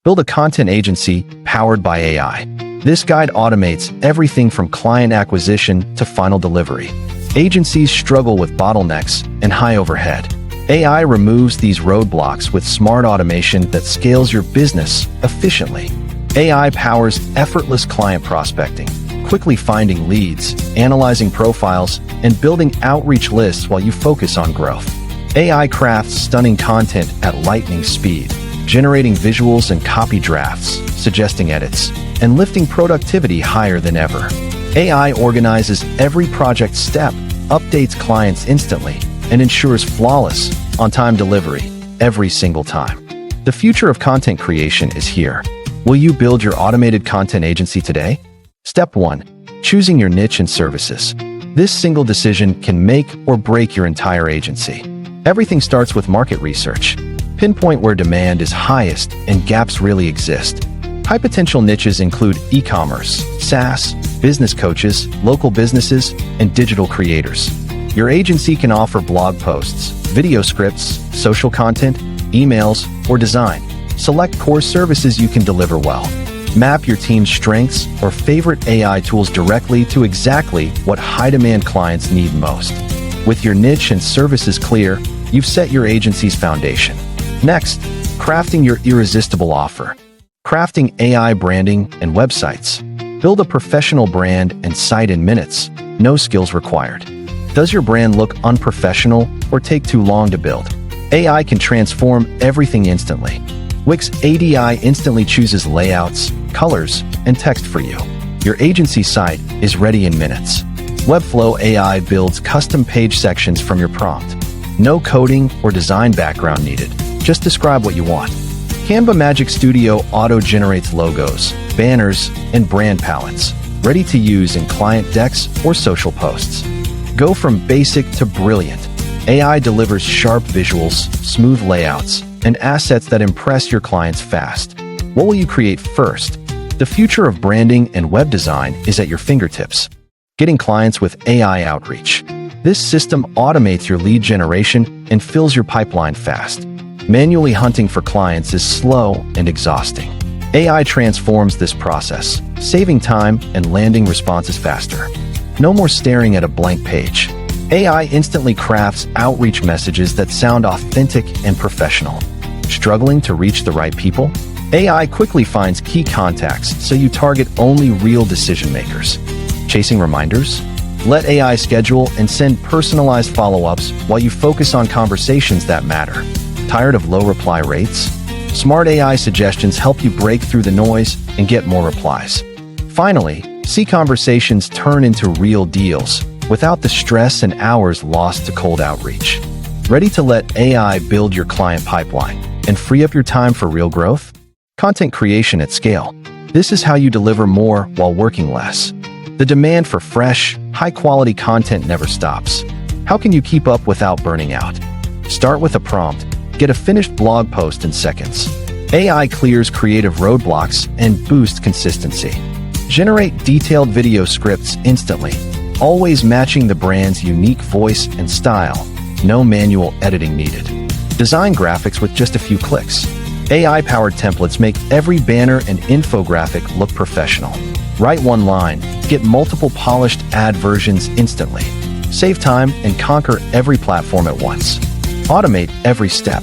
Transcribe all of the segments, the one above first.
Build a content agency powered by AI. This guide automates everything from client acquisition to final delivery. Agencies struggle with bottlenecks and high overhead. AI removes these roadblocks with smart automation that scales your business efficiently. AI powers effortless client prospecting, quickly finding leads, analyzing profiles, and building outreach lists while you focus on growth. AI crafts stunning content at lightning speed, generating visuals and copy drafts, suggesting edits, and lifting productivity higher than ever. AI organizes every project step, updates clients instantly, and ensures flawless, on-time delivery every single time. The future of content creation is here. Will you build your automated content agency today? Step 1. Choosing your niche and services. This single decision can make or break your entire agency. Everything starts with market research. Pinpoint where demand is highest and gaps really exist. High potential niches include e-commerce, SaaS, business coaches, local businesses, and digital creators. Your agency can offer blog posts, video scripts, social content, emails, or design. Select core services you can deliver well. Map your team's strengths or favorite AI tools directly to exactly what high-demand clients need most. With your niche and services clear, you've set your agency's foundation. Next, crafting your irresistible offer. Crafting AI branding and websites. Build a professional brand and site in minutes. No skills required. Does your brand look unprofessional or take too long to build? AI can transform everything instantly. Wix ADI instantly chooses layouts, colors, and text for you. Your agency site is ready in minutes. Webflow AI builds custom page sections from your prompt. No coding or design background needed. Just describe what you want. Canva Magic Studio auto-generates logos, banners, and brand palettes, ready to use in client decks or social posts. Go from basic to brilliant. AI delivers sharp visuals, smooth layouts, and assets that impress your clients fast. What will you create first? The future of branding and web design is at your fingertips. Getting clients with AI outreach. This system automates your lead generation and fills your pipeline fast. Manually hunting for clients is slow and exhausting. AI transforms this process, saving time and landing responses faster. No more staring at a blank page. AI instantly crafts outreach messages that sound authentic and professional. Struggling to reach the right people? AI quickly finds key contacts so you target only real decision makers. Chasing reminders? Let AI schedule and send personalized follow-ups while you focus on conversations that matter. Tired of low reply rates? Smart AI suggestions help you break through the noise and get more replies. Finally, see conversations turn into real deals without the stress and hours lost to cold outreach. Ready to let AI build your client pipeline and free up your time for real growth? Content creation at scale. This is how you deliver more while working less. The demand for fresh, high-quality content never stops. How can you keep up without burning out? Start with a prompt. Get a finished blog post in seconds. AI clears creative roadblocks and boosts consistency. Generate detailed video scripts instantly, always matching the brand's unique voice and style. No manual editing needed. Design graphics with just a few clicks. AI-powered templates make every banner and infographic look professional. Write one line, get multiple polished ad versions instantly. Save time and conquer every platform at once. Automate every step.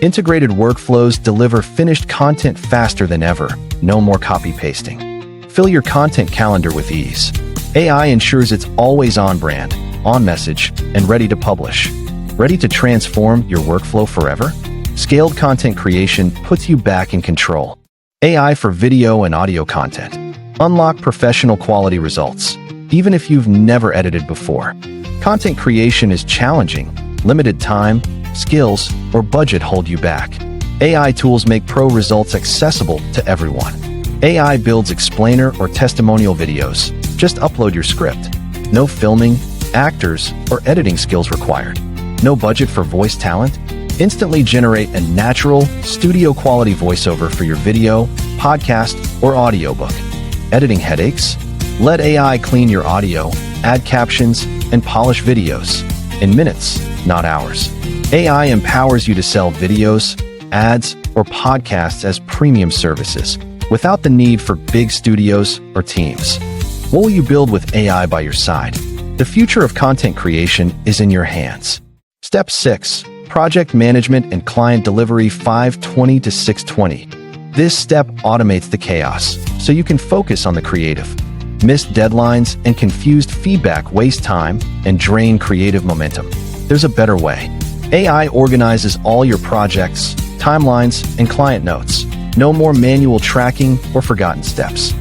Integrated workflows deliver finished content faster than ever. No more copy-pasting. Fill your content calendar with ease. AI ensures it's always on brand, on message, and ready to publish. Ready to transform your workflow forever? Scaled content creation puts you back in control. AI for video and audio content. Unlock professional quality results, even if you've never edited before. Content creation is challenging. Limited time, skills, or budget hold you back. AI tools make pro results accessible to everyone. AI builds explainer or testimonial videos. Just upload your script. No filming, actors, or editing skills required. No budget for voice talent? Instantly generate a natural, studio-quality voiceover for your video, podcast, or audiobook. Editing headaches? Let AI clean your audio, add captions, and polish videos. In minutes, not hours. AI empowers you to sell videos, ads, or podcasts as premium services, without the need for big studios or teams. What will you build with AI by your side? The future of content creation is in your hands. Step 6. Project Management and Client Delivery 520 to 620. This step automates the chaos, so you can focus on the creative. Missed deadlines and confused feedback waste time and drain creative momentum. There's a better way. AI organizes all your projects, timelines, and client notes. No more manual tracking or forgotten steps.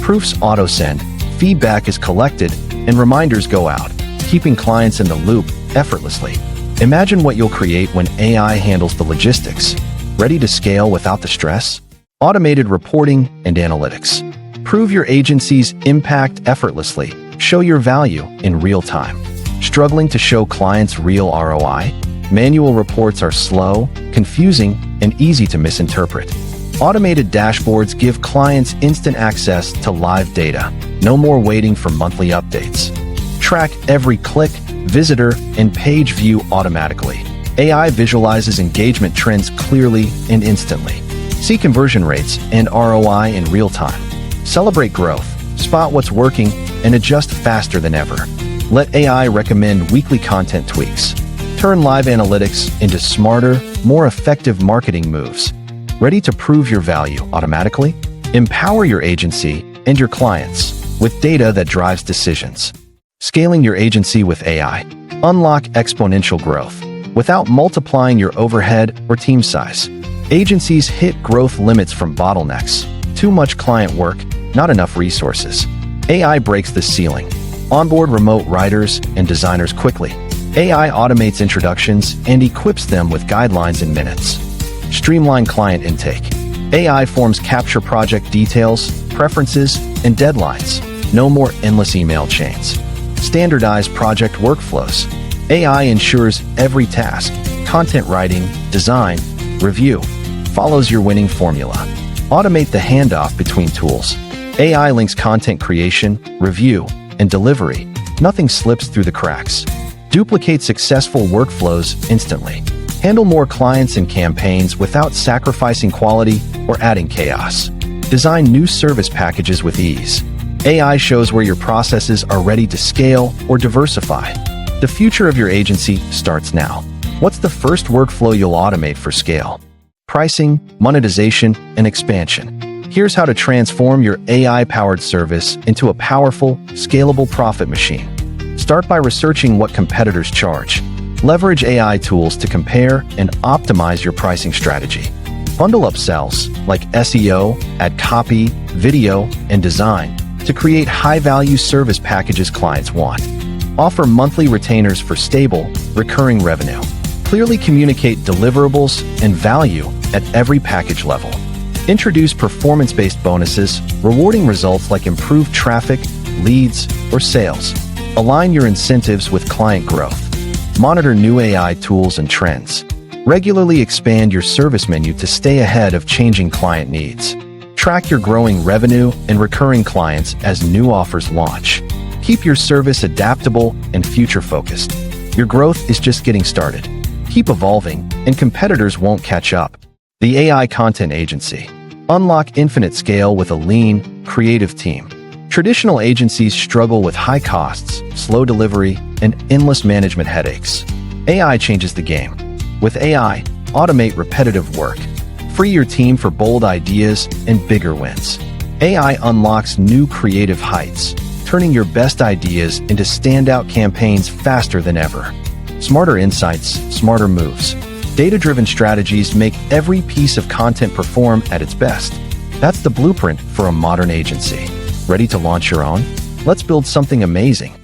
Proofs auto-send, feedback is collected, and reminders go out, keeping clients in the loop effortlessly. Imagine what you'll create when AI handles the logistics. Ready to scale without the stress? Automated reporting and analytics. Prove your agency's impact effortlessly. Show your value in real time. Struggling to show clients real ROI? Manual reports are slow, confusing, and easy to misinterpret. Automated dashboards give clients instant access to live data. No more waiting for monthly updates. Track every click, visitor, and page view automatically. AI visualizes engagement trends clearly and instantly. See conversion rates and ROI in real time. Celebrate growth, spot what's working, and adjust faster than ever. Let AI recommend weekly content tweaks. Turn live analytics into smarter, more effective marketing moves. Ready to prove your value automatically? Empower your agency and your clients with data that drives decisions. Scaling your agency with AI. Unlock exponential growth without multiplying your overhead or team size. Agencies hit growth limits from bottlenecks. Too much client work, not enough resources. AI breaks the ceiling. Onboard remote writers and designers quickly. AI automates introductions and equips them with guidelines in minutes. Streamline client intake. AI forms capture project details, preferences, and deadlines. No more endless email chains. Standardize project workflows. AI ensures every task, content writing, design, review, follows your winning formula. Automate the handoff between tools. AI links content creation, review, and delivery. Nothing slips through the cracks. Duplicate successful workflows instantly. Handle more clients and campaigns without sacrificing quality or adding chaos. Design new service packages with ease. AI shows where your processes are ready to scale or diversify. The future of your agency starts now. What's the first workflow you'll automate for scale? Pricing, monetization, and expansion. Here's how to transform your AI-powered service into a powerful, scalable profit machine. Start by researching what competitors charge. Leverage AI tools to compare and optimize your pricing strategy. Bundle upsells like SEO, add copy, video, and design to create high-value service packages clients want. Offer monthly retainers for stable, recurring revenue. Clearly communicate deliverables and value at every package level. Introduce performance-based bonuses, rewarding results like improved traffic, leads, or sales. Align your incentives with client growth. Monitor new AI tools and trends. Regularly expand your service menu to stay ahead of changing client needs. Track your growing revenue and recurring clients as new offers launch. Keep your service adaptable and future-focused. Your growth is just getting started. Keep evolving, and competitors won't catch up. The AI Content Agency. Unlock infinite scale with a lean, creative team. Traditional agencies struggle with high costs, slow delivery, and endless management headaches. AI changes the game. With AI, automate repetitive work. Free your team for bold ideas and bigger wins. AI unlocks new creative heights, turning your best ideas into standout campaigns faster than ever. Smarter insights, smarter moves. Data-driven strategies make every piece of content perform at its best. That's the blueprint for a modern agency. Ready to launch your own? Let's build something amazing.